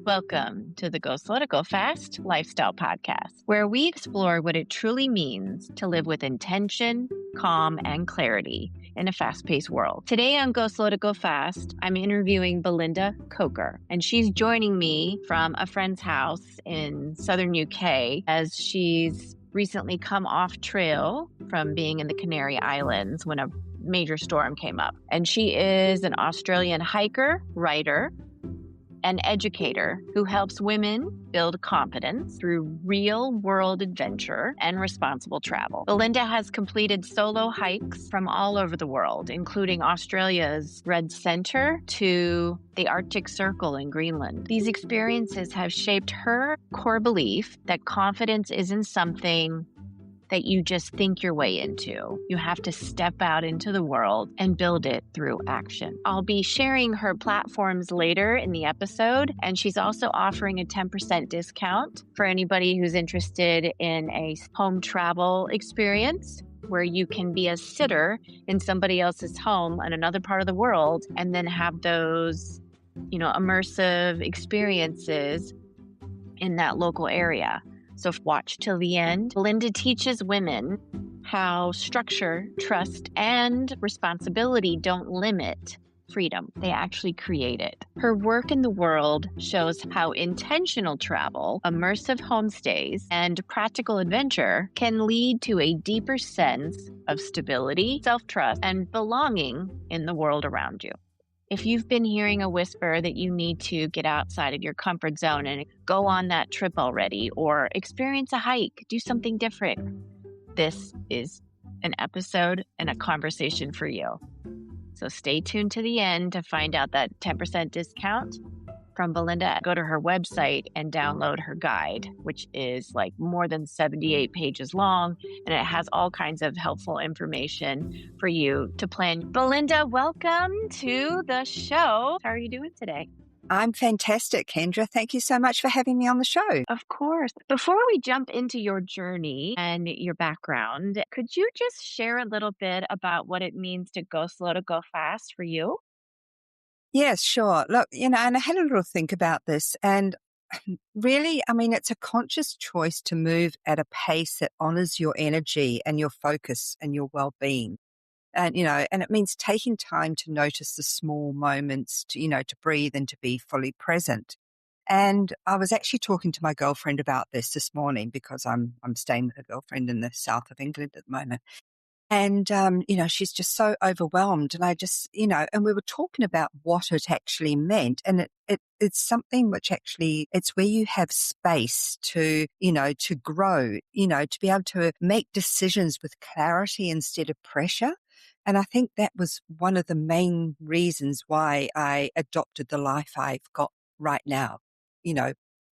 Welcome to the Go Slow to Go Fast Lifestyle Podcast, where we explore what it truly means to live with intention, calm, and clarity in a fast-paced world. Today on Go Slow to Go Fast, I'm interviewing Belinda Coker, and she's joining me from a friend's house in southern UK as she's recently come off trail from being in the Canary Islands when a major storm came up. And she is an Australian hiker, writer, an educator who helps women build confidence through real-world adventure and responsible travel. Belinda has completed solo hikes from all over the world, including Australia's Red Centre to the Arctic Circle in Greenland. These experiences have shaped her core belief that confidence isn't something that you just think your way into. You have to step out into the world and build it through action. I'll be sharing her platforms later in the episode, and she's also offering a 10% discount for anybody who's interested in a home travel experience where you can be a sitter in somebody else's home in another part of the world and then have those, immersive experiences in that local area. So watch till the end. Belinda teaches women how structure, trust, and responsibility don't limit freedom. They actually create it. Her work in the world shows how intentional travel, immersive homestays, and practical adventure can lead to a deeper sense of stability, self-trust, and belonging in the world around you. If you've been hearing a whisper that you need to get outside of your comfort zone and go on that trip already, or experience a hike, do something different, this is an episode and a conversation for you. So stay tuned to the end to find out that 10% discount from Belinda. Go to her website and download her guide, which is like more than 78 pages long, and it has all kinds of helpful information for you to plan. Belinda, welcome to the show. How are you doing today? I'm fantastic, Kendra. Thank you so much for having me on the show. Of course. Before we jump into your journey and your background, could you just share a little bit about what it means to go slow to go fast for you? Yes, sure. Look, and I had a little think about this, and really, it's a conscious choice to move at a pace that honors your energy and your focus and your well-being. And, and it means taking time to notice the small moments, to breathe and to be fully present. And I was actually talking to my girlfriend about this morning because I'm staying with a girlfriend in the south of England at the moment. And, she's just so overwhelmed. And I just, and we were talking about what it actually meant. And it's something which actually, it's where you have space to, to grow, to be able to make decisions with clarity instead of pressure. And I think that was one of the main reasons why I adopted the life I've got right now,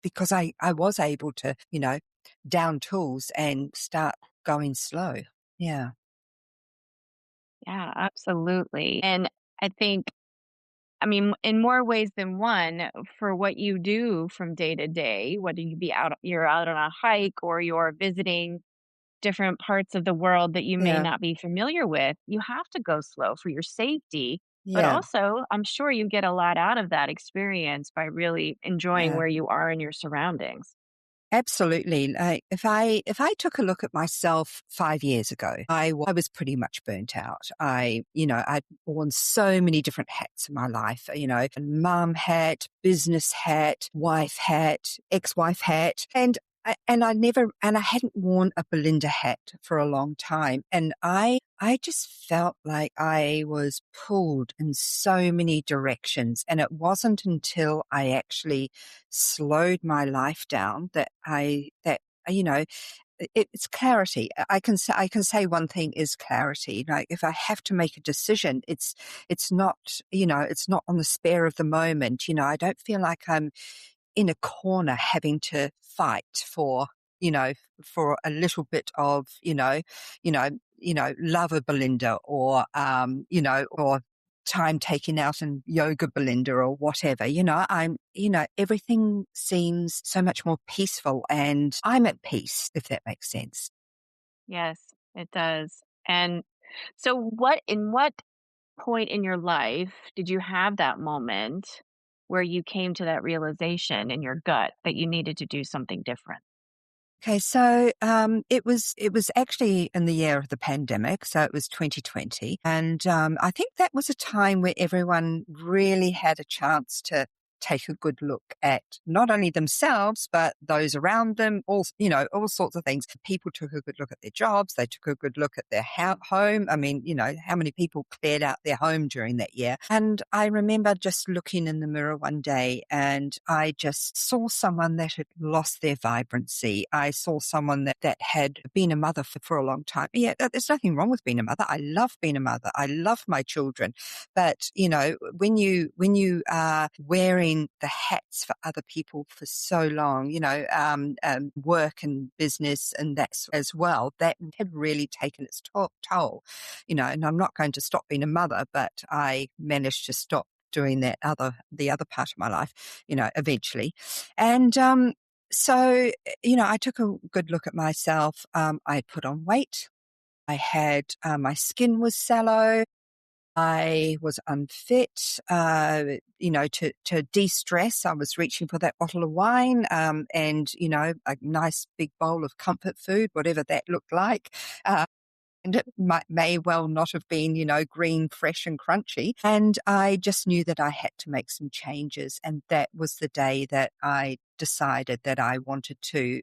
because I was able to, down tools and start going slow. Yeah. Yeah, absolutely. And I think, in more ways than one, for what you do from day to day, whether you're out on a hike or you're visiting different parts of the world that you may Yeah. not be familiar with, you have to go slow for your safety. But Yeah. also, I'm sure you get a lot out of that experience by really enjoying Yeah. where you are in your surroundings. Absolutely. Like if I took a look at myself 5 years ago, I was pretty much burnt out. I'd worn so many different hats in my life, a mom hat, business hat, wife hat, ex-wife hat. And I hadn't worn a Belinda hat for a long time. And I just felt like I was pulled in so many directions. And it wasn't until I actually slowed my life down that it's clarity. I can say one thing is clarity. Like if I have to make a decision, it's not, it's not on the spur of the moment. I don't feel like I'm in a corner having to fight for, for a little bit of, love of Belinda or, or time taken out in yoga Belinda or whatever, everything seems so much more peaceful and I'm at peace, if that makes sense. Yes, it does. And so in what point in your life did you have that moment where you came to that realization in your gut that you needed to do something different? Okay, so it was actually in the year of the pandemic, so it was 2020, and I think that was a time where everyone really had a chance to take a good look at not only themselves but those around them. All sorts of things. People took a good look at their jobs. They took a good look at their home. I mean, how many people cleared out their home during that year? And I remember just looking in the mirror one day, and I just saw someone that had lost their vibrancy. I saw someone that had been a mother for a long time. Yeah, there's nothing wrong with being a mother. I love being a mother. I love my children. But, when you are wearing the hats for other people for so long, work and business and that as well, that had really taken its toll, and I'm not going to stop being a mother, but I managed to stop doing the other part of my life, eventually. And, so, I took a good look at myself. I put on weight. I had, my skin was sallow. I was unfit, to de-stress. I was reaching for that bottle of wine, and, a nice big bowl of comfort food, whatever that looked like. And it may well not have been, green, fresh and crunchy. And I just knew that I had to make some changes. And that was the day that I decided that I wanted to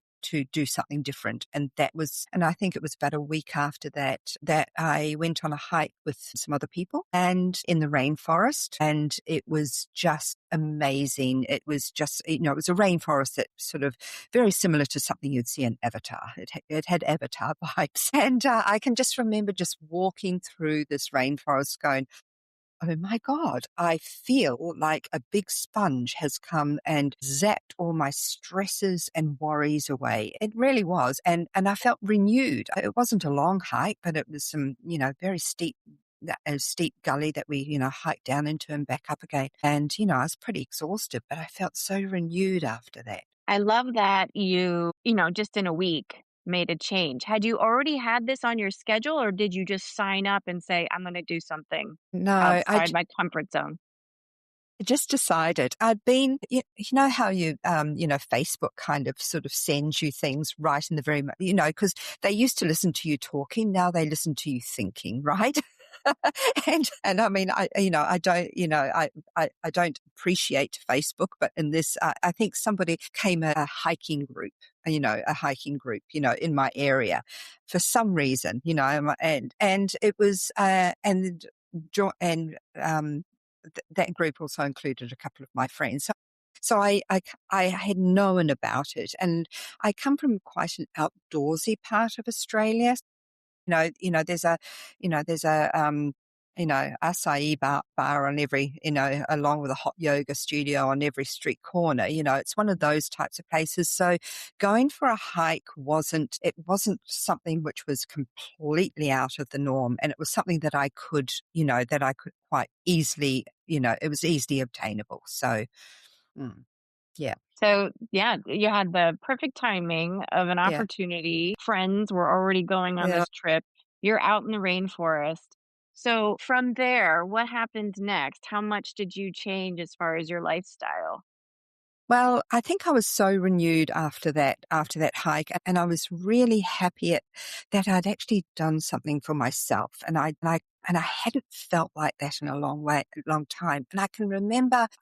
do something different. And I think it was about a week after that I went on a hike with some other people and in the rainforest. And it was just amazing. It was just, it was a rainforest that sort of very similar to something you'd see in Avatar. It had Avatar vibes. And I can just remember just walking through this rainforest going, oh my God, I feel like a big sponge has come and zapped all my stresses and worries away. It really was. And I felt renewed. It wasn't a long hike, but it was some, very steep, a steep gully that we, hiked down into and back up again. And, I was pretty exhausted, but I felt so renewed after that. I love that you just in a week made a change. Had you already had this on your schedule or did you just sign up and say, I'm going to do something No, outside my comfort zone? just decided I'd been, you know how Facebook kind of sort of sends you things right in the very, because they used to listen to you talking. Now they listen to you thinking, right? and I mean, I don't, I don't appreciate Facebook, but in this, I think somebody came a hiking group, in my area for some reason, and it was, that group also included a couple of my friends. So I had known about it, and I come from quite an outdoorsy part of Australia. There's a acai bar on every, along with a hot yoga studio on every street corner. It's one of those types of places. So going for a hike it wasn't something which was completely out of the norm. And it was something that I could quite easily, it was easily obtainable. So, mm, yeah. So, yeah, you had the perfect timing of an Yeah. opportunity. Friends were already going on Yeah. this trip. You're out in the rainforest. So, from there, what happened next? How much did you change as far as your lifestyle? Well, I think I was so renewed after that hike, and I was really happy that I'd actually done something for myself, and I hadn't felt like that in a long time. And I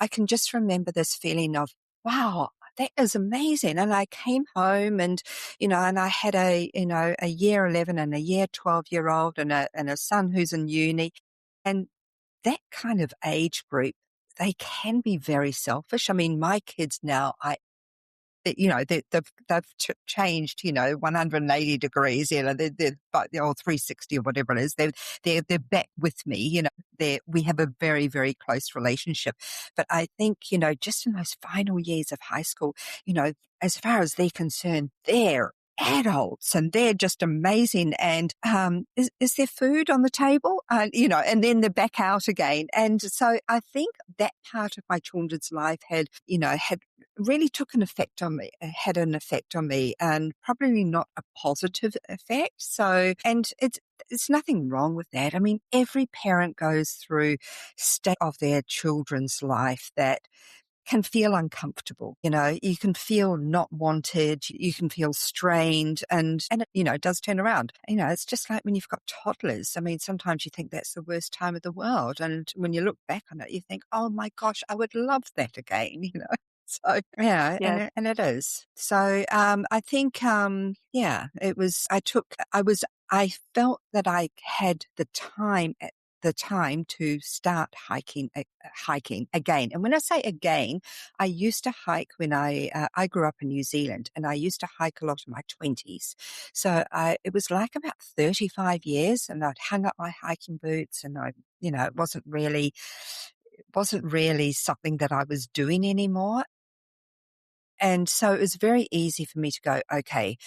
can just remember this feeling of, wow, that is amazing. And I came home and I had a year 11 and a year 12-year-old and a son who's in uni. And that kind of age group, they can be very selfish. I mean, my kids now, they've changed, 180 degrees, or 360 or whatever it is. They're back with me, we have a very, very close relationship. But I think, just in those final years of high school, as far as they're concerned, they're adults and they're just amazing. And, is there food on the table? And then they're back out again. And so I think that part of my children's life had really had an effect on me, and probably not a positive effect. So, and it's nothing wrong with that. I mean, every parent goes through state of their children's life that can feel uncomfortable. You can feel not wanted. You can feel strained, and it does turn around. It's just like when you've got toddlers. I mean, sometimes you think that's the worst time of the world. And when you look back on it, you think, oh my gosh, I would love that again, So yeah, Yes. and it is. So I think it was. I felt that I had the time to start hiking again. And when I say again, I used to hike when I grew up in New Zealand, and I used to hike a lot in my 20s. So it was like about 35 years, and I'd hung up my hiking boots, and it wasn't really something that I was doing anymore. And so it was very easy for me to go, okay,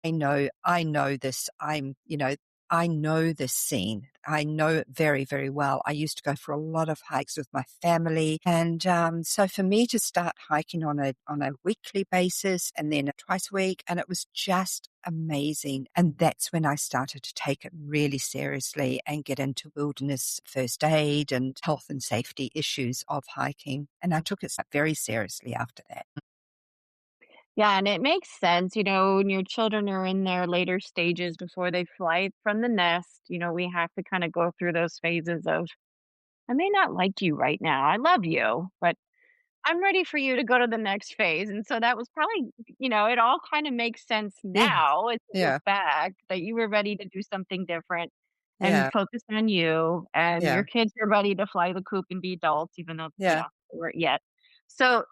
I know this. I know this scene. I know it very, very well. I used to go for a lot of hikes with my family. And so for me to start hiking on a weekly basis and then twice a week, and it was just amazing. And that's when I started to take it really seriously and get into wilderness first aid and health and safety issues of hiking. And I took it very seriously after that. Yeah, and it makes sense, when your children are in their later stages before they fly from the nest, we have to kind of go through those phases of, I may not like you right now. I love you, but I'm ready for you to go to the next phase. And so that was probably, it all kind of makes sense Yeah. now as you look Yeah. back that you were ready to do something different and Yeah. focus on you. And Yeah. your kids are ready to fly the coop and be adults, even though, Yeah. they weren't yet. So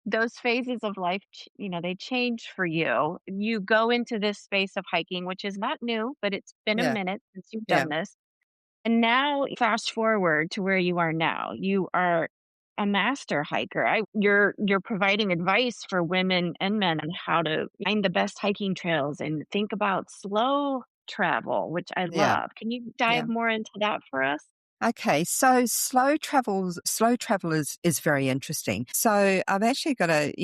those phases of life, they change for you. You go into this space of hiking, which is not new, but it's been a Yeah. minute since you've Yeah. done this. And now fast forward to where you are now. You are a master hiker. You're providing advice for women and men on how to find the best hiking trails and think about slow travel, which I Yeah. love. Can you Yeah. dive more into that for us? Okay, so slow travel is very interesting. So I've actually got a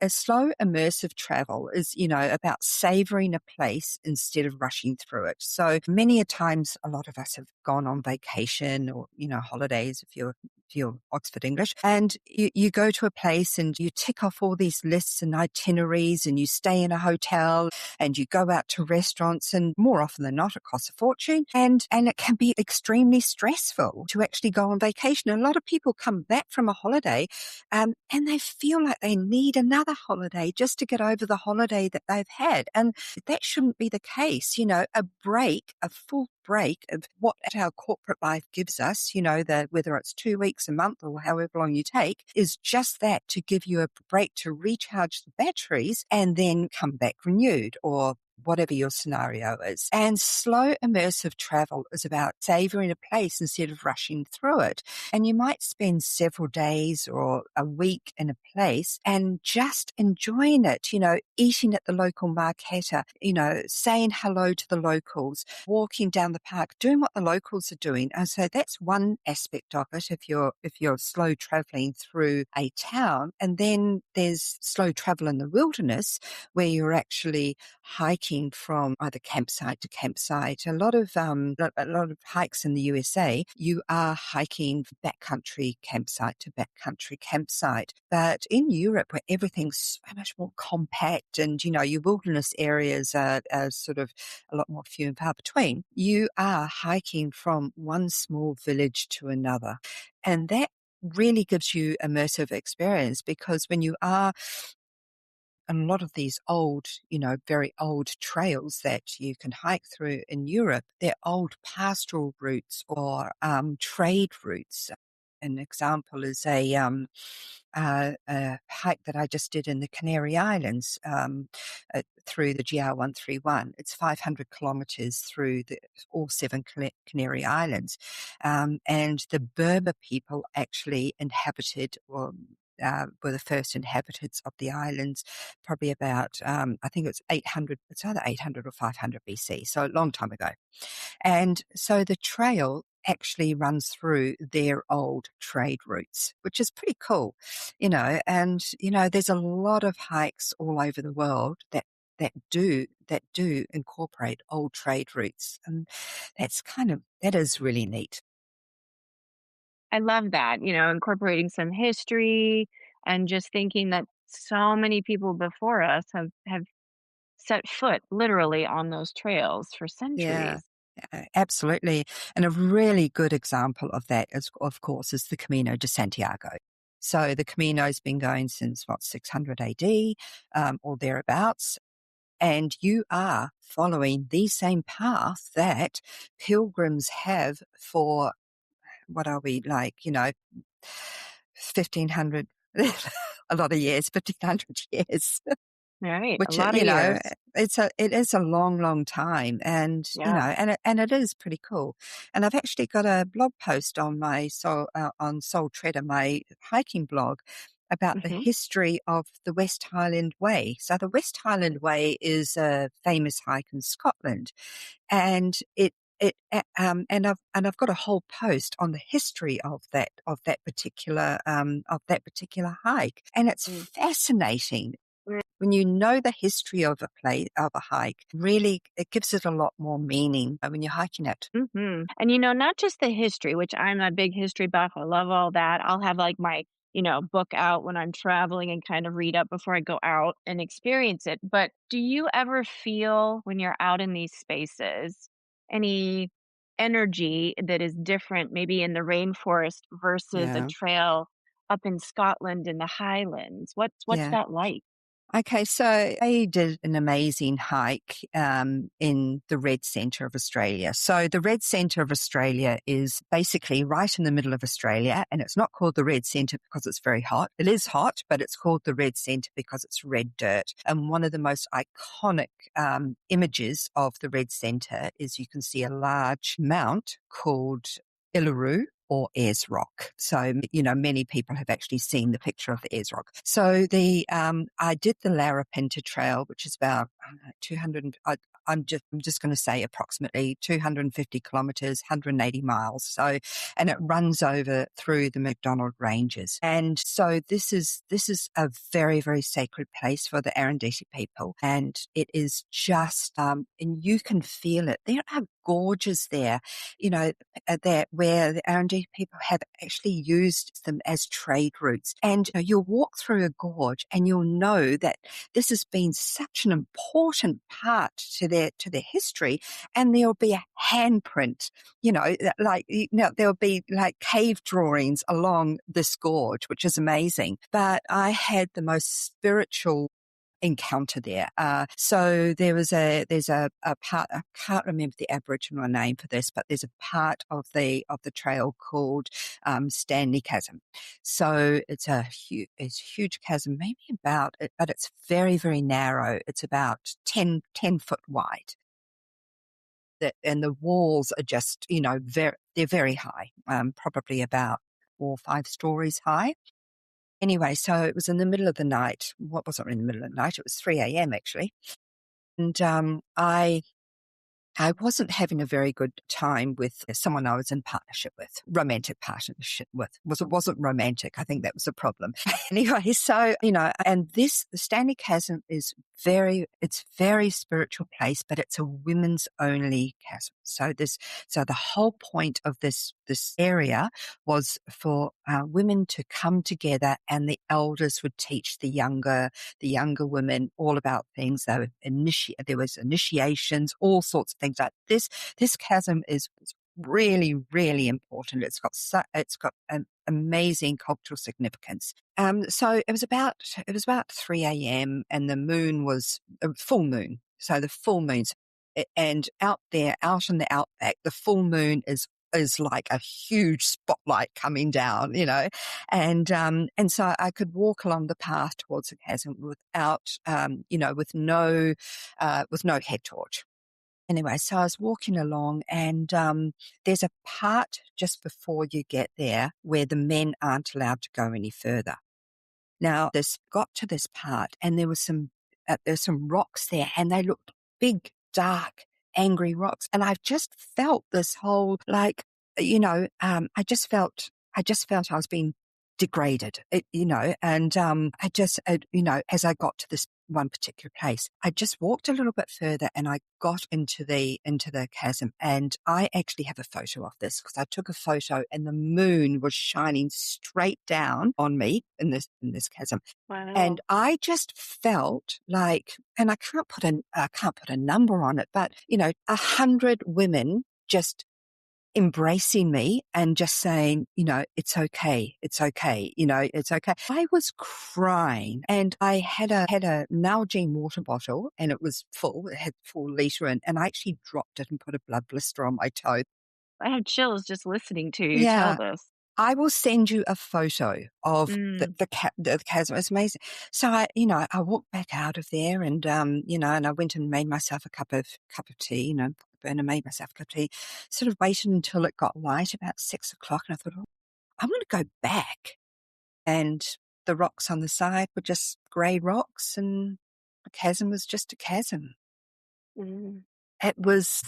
slow immersive travel is, about savoring a place instead of rushing through it. So many a times, a lot of us have gone on vacation or, holidays if you're Oxford English, and you go to a place and you tick off all these lists and itineraries, and you stay in a hotel and you go out to restaurants, and more often than not, it costs a fortune. And it can be extremely stressful to actually go on vacation. And a lot of people come back from a holiday, and they feel like they need another holiday just to get over the holiday that they've had. And that shouldn't be the case. A full break of what our corporate life gives us, whether it's 2 weeks, a month, or however long you take, is just that, to give you a break to recharge the batteries and then come back renewed, or whatever your scenario is. And slow immersive travel is about savoring a place instead of rushing through it. And you might spend several days or a week in a place and just enjoying it, eating at the local marketa, saying hello to the locals, walking down the park, doing what the locals are doing. And so that's one aspect of it if you're slow traveling through a town. And then there's slow travel in the wilderness, where you're actually hiking from either campsite to campsite. A lot of hikes in the USA, you are hiking backcountry campsite to backcountry campsite. But in Europe, where everything's so much more compact, and your wilderness areas are sort of a lot more few and far between, you are hiking from one small village to another, and that really gives you immersive experience, because when you are and a lot of these old, very old trails that you can hike through in Europe, they're old pastoral routes or trade routes. An example is a hike that I just did in the Canary Islands through the GR131. It's 500 kilometres through all seven Canary Islands. And the Berber people actually inhabited, or were the first inhabitants of the islands, probably about, I think it's either 800 or 500 BC, so a long time ago. And so the trail actually runs through their old trade routes, which is pretty cool, and, there's a lot of hikes all over the world that do incorporate old trade routes. And that is really neat. I love that, incorporating some history and just thinking that so many people before us have set foot literally on those trails for Yeah, centuries. absolutely. And a really good example of that is, of course, is the Camino de Santiago. So the Camino's been going since 600 AD, or thereabouts. And you are following the same path that pilgrims have for, what are we, 1,500, a lot of years, 1,500 years. Right. A Which, lot of years. it is a long, long time. And, Yeah. and it is pretty cool. And I've actually got a blog post on my on Soul Treader, my hiking blog, about the Hmm. history of the West Highland Way. So the West Highland Way is a famous hike in Scotland, and and I've got a whole post on the history of that particular hike, and it's Mm. fascinating. When you know the history of a hike, really, it gives it a lot more meaning when you're hiking it. And, not just the history, which I'm a big history buff. I love all that. I'll have like my, book out when I'm traveling and kind of read up before I go out and experience it. But do you ever feel when you're out in these spaces any energy that is different, maybe in the rainforest versus a Yeah. trail up in Scotland in the Highlands? What's Yeah. that like? Okay, so I did an amazing hike in the Red Centre of Australia. So the Red Centre of Australia is basically right in the middle of Australia, and it's not called the Red Centre because it's very hot. It is hot, but it's called the Red Centre because it's red dirt. And one of the most iconic images of the Red Centre is you can see a large mount called Iluru, or Ayers Rock. So, many people have actually seen the picture of the Ayers Rock. So I did the Larapinta Trail, which is about, I don't know, 200, I'm just going to say approximately 250 kilometers, 180 miles. So, and it runs over through the McDonald Ranges. And so this is a very, very sacred place for the Aranditi people. And it is just, and you can feel it. There are gorges there, that where the R&D people have actually used them as trade routes. And you'll walk through a gorge and you'll know that this has been such an important part to their history. And there'll be a handprint, there'll be like cave drawings along this gorge, which is amazing. But I had the most spiritual encounter there. So there's a part, I can't remember the Aboriginal name for this, but there's a part of the trail called Stanley Chasm. So it's a huge chasm, maybe but it's very, very narrow. It's about 10 foot wide. And the walls are just, they're very high, probably about 4 or 5 stories high. Anyway, so it was in the middle of the night. What was it in the middle of the night? It was 3 a.m. actually. And I wasn't having a very good time with someone I was in partnership with, romantic partnership with. It wasn't romantic. I think that was a problem. Anyway, so, and the Stanley Chasm is it's very spiritual place, but it's a women's only chasm. So the whole point of this area was for women to come together, and the elders would teach the younger women all about things. There was initiations, all sorts of things like this. This chasm is really, really important. It's got an amazing cultural significance. So it was about 3 a.m. and the moon was a full moon. So the full moon's, and out in the outback, the full moon is like a huge spotlight coming down, and so I could walk along the path towards the chasm without, with no head torch. Anyway, so I was walking along, and there's a part just before you get there where the men aren't allowed to go any further. Now, this got to this part, and there's some rocks there, and they looked big, dark, angry rocks. And I've just felt this whole, I just felt I was being degraded, and as I got to this one particular place. I just walked a little bit further and I got into the chasm, and I actually have a photo of this because I took a photo and the moon was shining straight down on me in this chasm. And Wow. I just felt like, and I can't put a number on it, but 100 women just embracing me and just saying, it's okay. It's okay. It's okay. I was crying, and I had a Nalgene water bottle, and it was full. It had 4 liter in, and I actually dropped it and put a blood blister on my toe. I have chills just listening to you tell Yeah. this. I will send you a photo of Mm. the chasm. It's amazing. So I walked back out of there, and and I went and made myself a cup of tea. And I made myself a cup of tea. Sort of waited until it got light, about 6 o'clock, and I thought, oh, I want to go back. And the rocks on the side were just grey rocks, and the chasm was just a chasm. Mm. It was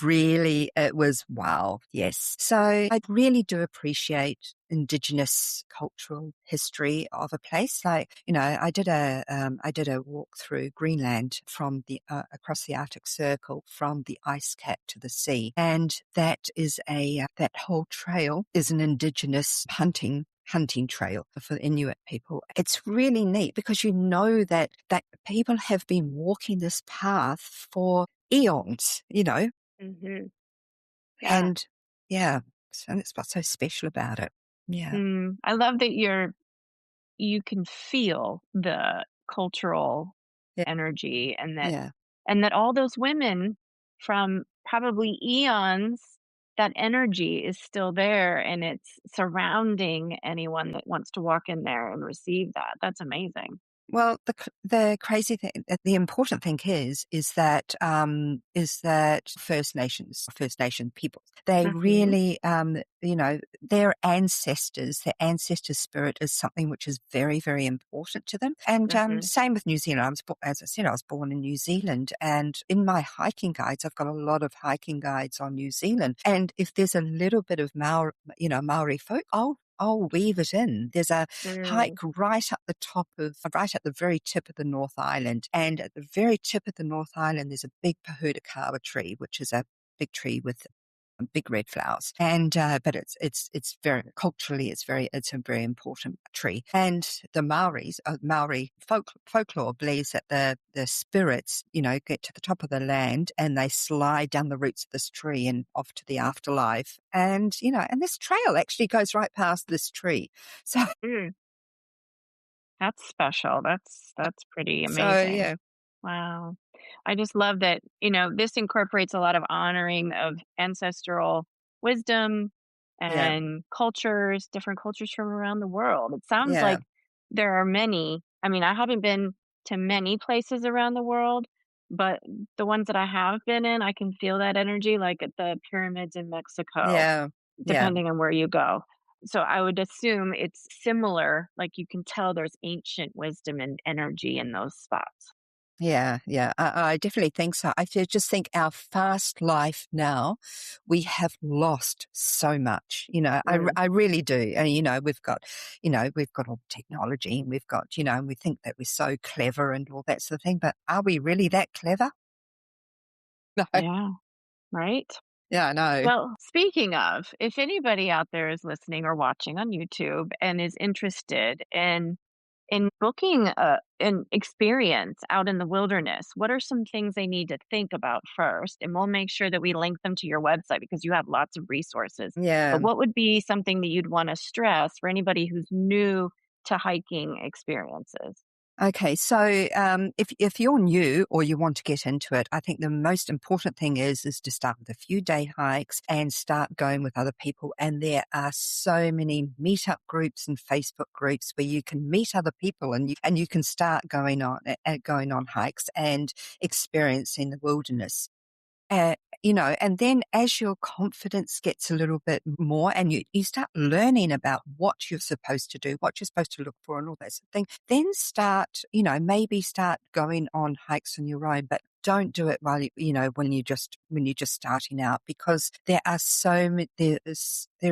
wow, yes. So I really do appreciate Indigenous cultural history of a place. Like, I did a walk through Greenland from across the Arctic Circle from the ice cap to the sea. And that is that whole trail is an Indigenous hunting trail for the Inuit people. It's really neat because that people have been walking this path for eons, Mm-hmm. Yeah. and yeah, so that's what's so special about it. Yeah, I love that you can feel the cultural yeah, energy, yeah. and that all those women from probably eons, that energy is still there and it's surrounding anyone that wants to walk in there and receive that. That's amazing. Well, the crazy thing, the important thing is that First Nation peoples, they Mhm. really, their ancestors' spirit is something which is very, very important to them. And Mhm. same with New Zealand. As I said, I was born in New Zealand, and in my hiking guides, I've got a lot of hiking guides on New Zealand. And if there's a little bit of Maori folk, I'll weave it in. There's a hike Mm. right at the very tip of the North Island. And at the very tip of the North Island, there's a big Pahudakawa tree, which is a big tree with big red flowers. And, but it's very, culturally, it's a very important tree. And the Maori folklore believes that the spirits, get to the top of the land and they slide down the roots of this tree and off to the afterlife. And, and this trail actually goes right past this tree. So, Mm. That's special. That's pretty so amazing. yeah, Wow. I just love that, this incorporates a lot of honoring of ancestral wisdom yeah, and cultures, different cultures from around the world. It sounds yeah, like there are many. I mean, I haven't been to many places around the world, but the ones that I have been in, I can feel that energy, like at the pyramids in Mexico, yeah, yeah. depending on where you go. So I would assume it's similar, like you can tell there's ancient wisdom and energy in those spots. Yeah, yeah, I definitely think so. Just think our fast life now, we have lost so much. Mm. I really do. And we've got all the technology, and we've got, and we think that we're so clever and all that sort of thing. But are we really that clever? No. Yeah, right? Yeah, I know. Well, speaking of, if anybody out there is listening or watching on YouTube and is interested in booking an experience out in the wilderness, what are some things they need to think about first? And we'll make sure that we link them to your website because you have lots of resources. Yeah. But what would be something that you'd want to stress for anybody who's new to hiking experiences? Okay, so if you're new or you want to get into it, I think the most important thing is to start with a few day hikes and start going with other people. And there are so many meetup groups and Facebook groups where you can meet other people, and you can start going on hikes and experiencing the wilderness. Uh, and then as your confidence gets a little bit more and you start learning about what you're supposed to do, what you're supposed to look for and all that sort of thing, then maybe start going on hikes on your own, but don't do it while when you're just starting out, because there are so many, there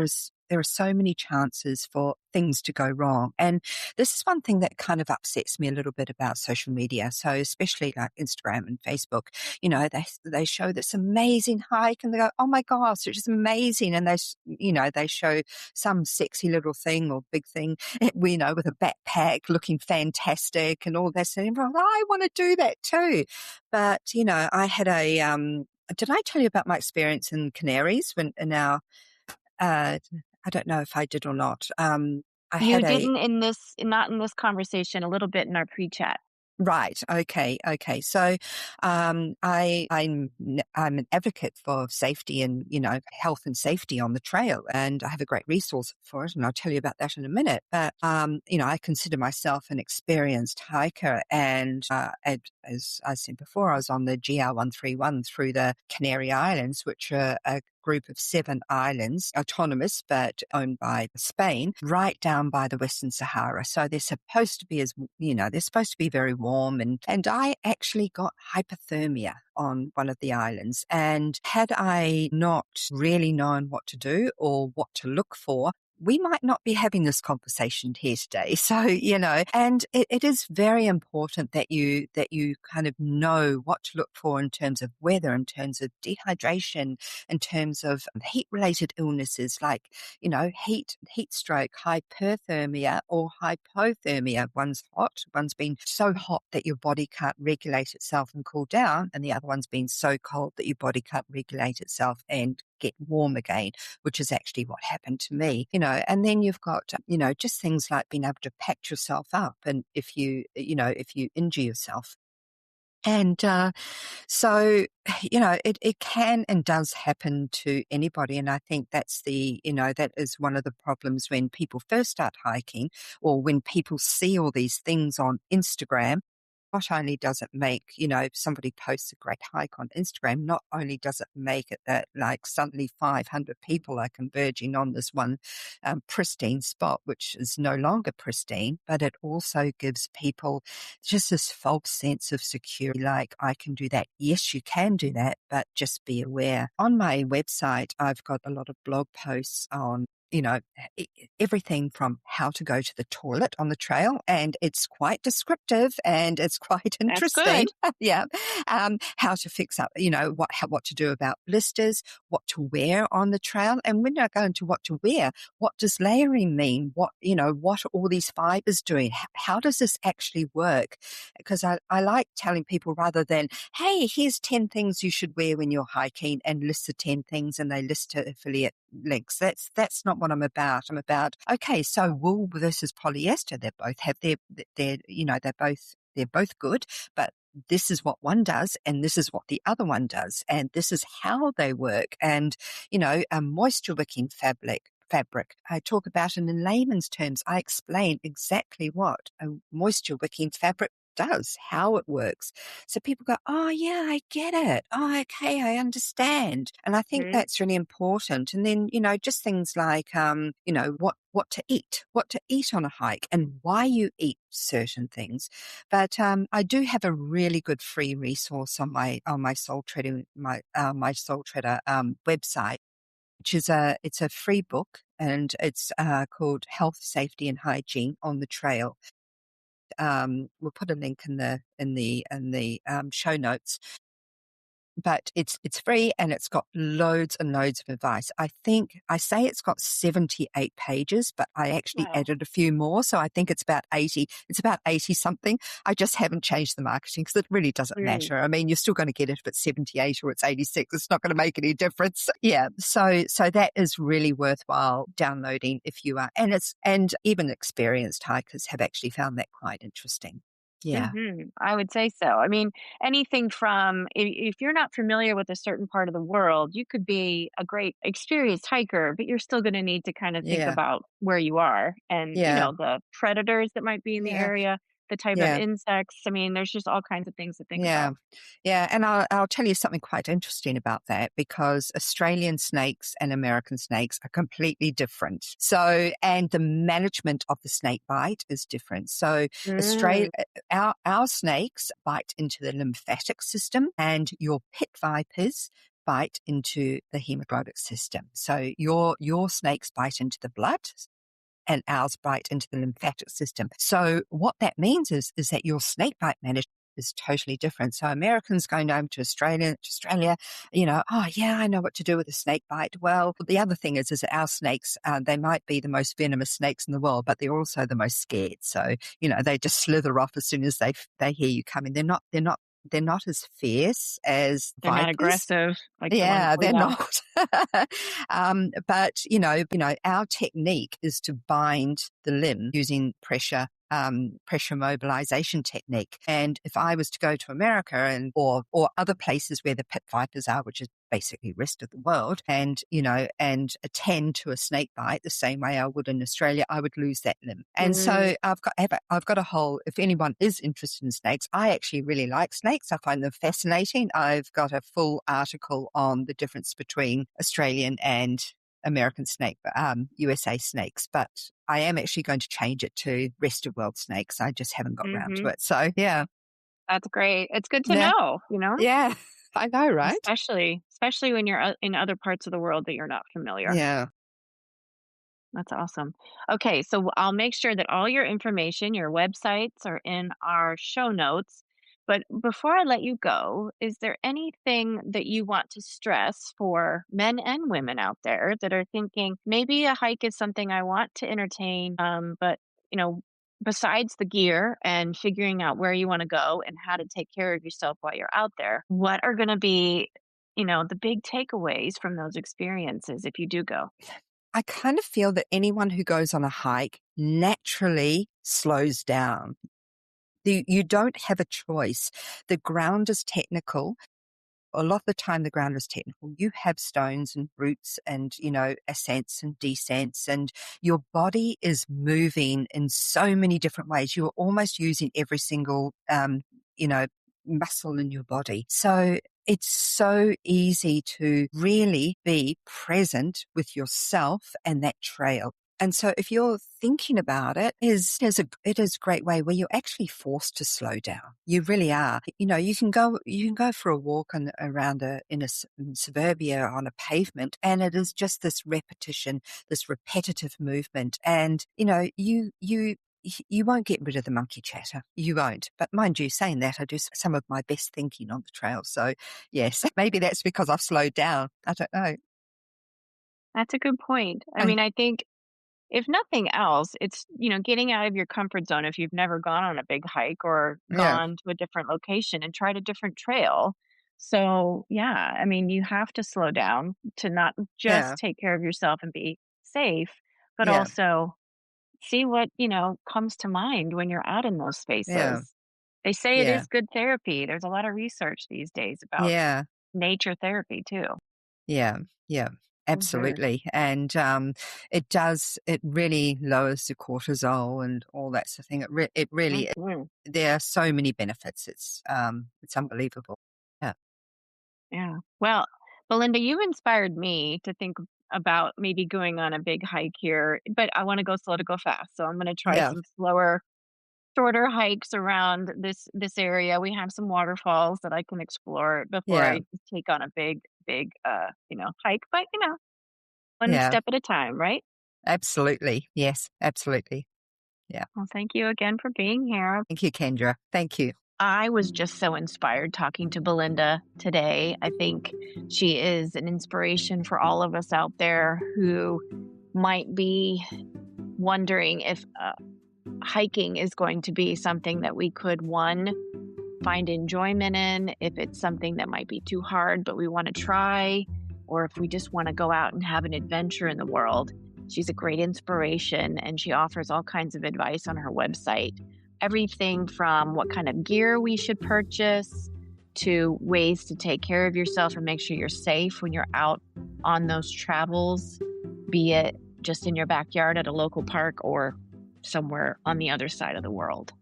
is there are so many chances for things to go wrong. And this is one thing that kind of upsets me a little bit about social media. So especially like Instagram and Facebook, they show this amazing hike and they go, oh my gosh, it's just amazing. And they show some sexy little thing or big thing, with a backpack looking fantastic and all that. And I want to do that too. But, I had did I tell you about my experience in Canaries in our, I don't know if I did or not. I You had a, didn't not in this conversation, a little bit in our pre-chat. Right. Okay. Okay. So, I'm an advocate for safety and, health and safety on the trail, and I have a great resource for it, and I'll tell you about that in a minute. But, I consider myself an experienced hiker, and as I said before, I was on the GR131 through the Canary Islands, which are a group of 7 islands, autonomous but owned by Spain, right down by the Western Sahara. So they're supposed to be they're supposed to be very warm. And I actually got hypothermia on one of the islands. And had I not really known what to do or what to look for, we might not be having this conversation here today. So, and it is very important that you kind of know what to look for in terms of weather, in terms of dehydration, in terms of heat related illnesses like, heat stroke, hyperthermia or hypothermia. One's hot, one's been so hot that your body can't regulate itself and cool down. And the other one's been so cold that your body can't regulate itself and get warm again, which is actually what happened to me, and then you've got, just things like being able to patch yourself up. And if you injure yourself. And so, it can and does happen to anybody. And I think that's that is one of the problems when people first start hiking or when people see all these things on Instagram. Not only does it make, if somebody posts a great hike on Instagram, not only does it make it that like suddenly 500 people are converging on this one pristine spot, which is no longer pristine, but it also gives people just this false sense of security. Like, I can do that. Yes, you can do that, but just be aware. On my website, I've got a lot of blog posts on everything from how to go to the toilet on the trail. And it's quite descriptive and it's quite That's interesting. good. Yeah. How to fix up, what to do about blisters, what to wear on the trail. And when I go into what to wear, what does layering mean? What are all these fibers doing? How does this actually work? Because I like telling people rather than, hey, here's 10 things you should wear when you're hiking and list the 10 things and they list to affiliate links. That's not what I'm about. I'm about, okay, so wool versus polyester. They both have they're both good, but this is what one does and this is what the other one does. And this is how they work. And, a moisture wicking fabric. I talk about it in layman's terms. I explain exactly what a moisture wicking fabric does, how it works. So people go, oh yeah, I get it. Oh, okay, I understand. And I think Mhm. that's really important. And then, just things like, what to eat on a hike and why you eat certain things. But I do have a really good free resource on my Soul Treader, my Soul Treader website, which is it's a free book, and it's called Health, Safety and Hygiene on the Trail. We'll put a link in the show notes. But it's free and it's got loads and loads of advice. I think I say it's got 78 pages, but I actually Wow. added a few more. So I think it's about 80. It's about 80 something. I just haven't changed the marketing because it really doesn't Mm. matter. I mean, you're still going to get it if it's 78 or it's 86. It's not going to make any difference. Yeah. So that is really worthwhile downloading if you are, and even experienced hikers have actually found that quite interesting. Yeah. I would say so. I mean, anything from if you're not familiar with a certain part of the world, you could be a great experienced hiker, but you're still going to need to kind of think Yeah. about where you are and, Yeah. the predators that might be in the Yeah. area, the type of Yeah. insects. I mean, there's just all kinds of things to think Yeah. about. Yeah. And I'll tell you something quite interesting about that, because Australian snakes and American snakes are completely different. So, and the management of the snake bite is different. So Australia, Mm. our snakes bite into the lymphatic system, and your pit vipers bite into the hemoglobin system. So your snakes bite into the blood, and ours bite into the lymphatic system. So what that means is that your snake bite management is totally different. So Americans going home to Australia, oh yeah, I know what to do with a snake bite. Well, the other thing is that our snakes, they might be the most venomous snakes in the world, but they're also the most scared. So, they just slither off as soon as they hear you coming. They're not as fierce as They're not vipers. aggressive like the ones Yeah, we they're have. not. But our technique is to bind the limb using pressure mobilization technique. And if I was to go to America or other places where the pit vipers are, which is basically rest of the world, and attend to a snake bite the same way I would in Australia, I would lose that limb. And so I've got a whole, if anyone is interested in snakes, I actually really like snakes. I find them fascinating. I've got a full article on the difference between Australian and American snake, USA snakes, but I am actually going to change it to rest of world snakes. I just haven't got round to it. So yeah. That's great. It's good to Yeah. know, Yeah. I know, right? Especially when you're in other parts of the world that you're not familiar. Yeah. That's awesome. Okay, so I'll make sure that all your information, your websites are in our show notes. But before I let you go, is there anything that you want to stress for men and women out there that are thinking maybe a hike is something I want to entertain, but besides the gear and figuring out where you want to go and how to take care of yourself while you're out there, what are going to be, the big takeaways from those experiences if you do go? I kind of feel that anyone who goes on a hike naturally slows down. You don't have a choice. The ground is technical. A lot of the time the ground is technical. You have stones and roots and, ascents and descents, and your body is moving in so many different ways. You're almost using every single, muscle in your body. So it's so easy to really be present with yourself and that trail. And so if you're thinking about it, it is a great way where you're actually forced to slow down. You really are. You can go for a walk around in suburbia on a pavement, and it is just this repetition, this repetitive movement. And, you won't get rid of the monkey chatter. You won't. But mind you, saying that, I do some of my best thinking on the trail. So yes, maybe that's because I've slowed down. I don't know. That's a good point. I mean, I think if nothing else, it's, getting out of your comfort zone if you've never gone on a big hike or Yeah. gone to a different location and tried a different trail. So, yeah, I mean, you have to slow down to not Yeah. just take care of yourself and be safe, but Yeah. also see what, comes to mind when you're out in those Yeah. spaces. They say it Yeah. is good therapy. There's a lot of research these days about Yeah. nature therapy too. Yeah. Yeah. Mhm. Absolutely. And it really lowers the cortisol and all that sort of thing. It really, Mhm. there are so many benefits. It's unbelievable. Yeah. Yeah. Well, Belinda, you inspired me to think about maybe going on a big hike here, but I want to go slow to go fast. So I'm going to try Yeah. some slower, shorter hikes around this area. We have some waterfalls that I can explore before Yeah. I take on a big hike, but one Yeah. step at a time, right? Absolutely. Yes. Absolutely. Yeah. Well, thank you again for being here. Thank you, Kendra. Thank you. I was just so inspired talking to Belinda today. I think she is an inspiration for all of us out there who might be wondering if hiking is going to be something that we could, one, find enjoyment in, if it's something that might be too hard, but we want to try, or if we just want to go out and have an adventure in the world. She's a great inspiration, and she offers all kinds of advice on her website. Everything from what kind of gear we should purchase to ways to take care of yourself and make sure you're safe when you're out on those travels, be it just in your backyard at a local park or somewhere on the other side of the world.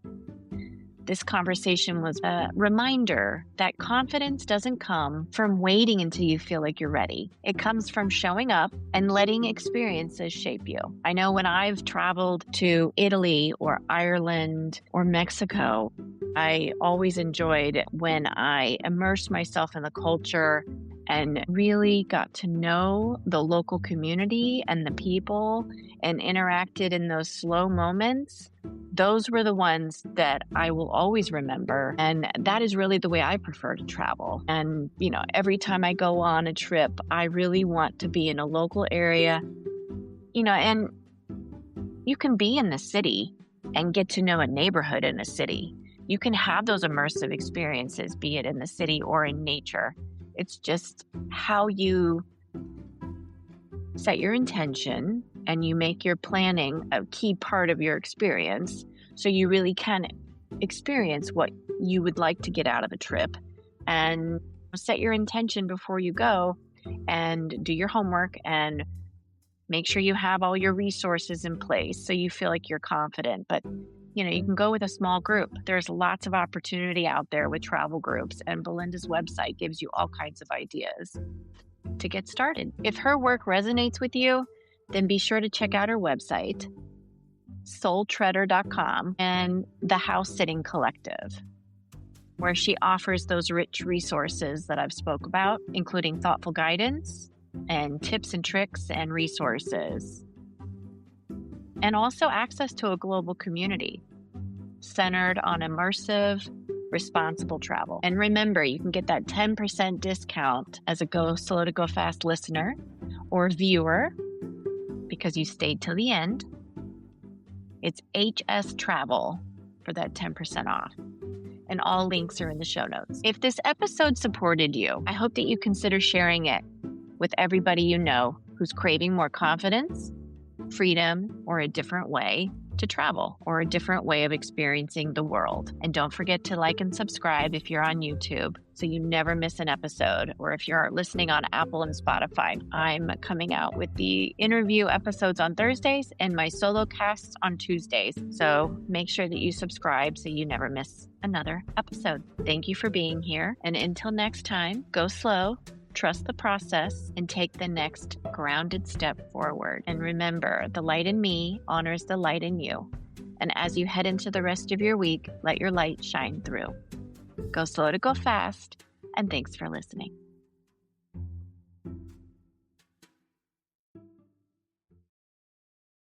This conversation was a reminder that confidence doesn't come from waiting until you feel like you're ready. It comes from showing up and letting experiences shape you. I know when I've traveled to Italy or Ireland or Mexico, I always enjoyed when I immersed myself in the culture and really got to know the local community and the people and interacted in those slow moments, those were the ones that I will always remember. And that is really the way I prefer to travel. And, every time I go on a trip, I really want to be in a local area, and you can be in the city and get to know a neighborhood in a city. You can have those immersive experiences, be it in the city or in nature. It's just how you set your intention and you make your planning a key part of your experience so you really can experience what you would like to get out of a trip. And set your intention before you go and do your homework and make sure you have all your resources in place so you feel like you're confident. But you can go with a small group. There's lots of opportunity out there with travel groups, and Belinda's website gives you all kinds of ideas to get started. If her work resonates with you, then be sure to check out her website, soultreader.com, and the House Sitting Collective, where she offers those rich resources that I've spoke about, including thoughtful guidance and tips and tricks and resources, and also access to a global community centered on immersive, responsible travel. And remember, you can get that 10% discount as a Go Slow to Go Fast listener or viewer because you stayed till the end. It's HS Travel for that 10% off. And all links are in the show notes. If this episode supported you, I hope that you consider sharing it with everybody you know who's craving more confidence, freedom, or a different way to travel or a different way of experiencing the world. And don't forget to like and subscribe if you're on YouTube so you never miss an episode, or if you're listening on Apple and Spotify. I'm coming out with the interview episodes on Thursdays and my solo casts on Tuesdays. So make sure that you subscribe so you never miss another episode. Thank you for being here. And until next time, go slow, trust the process, and take the next grounded step forward. And remember, the light in me honors the light in you. And as you head into the rest of your week, let your light shine through. Go slow to go fast, and thanks for listening.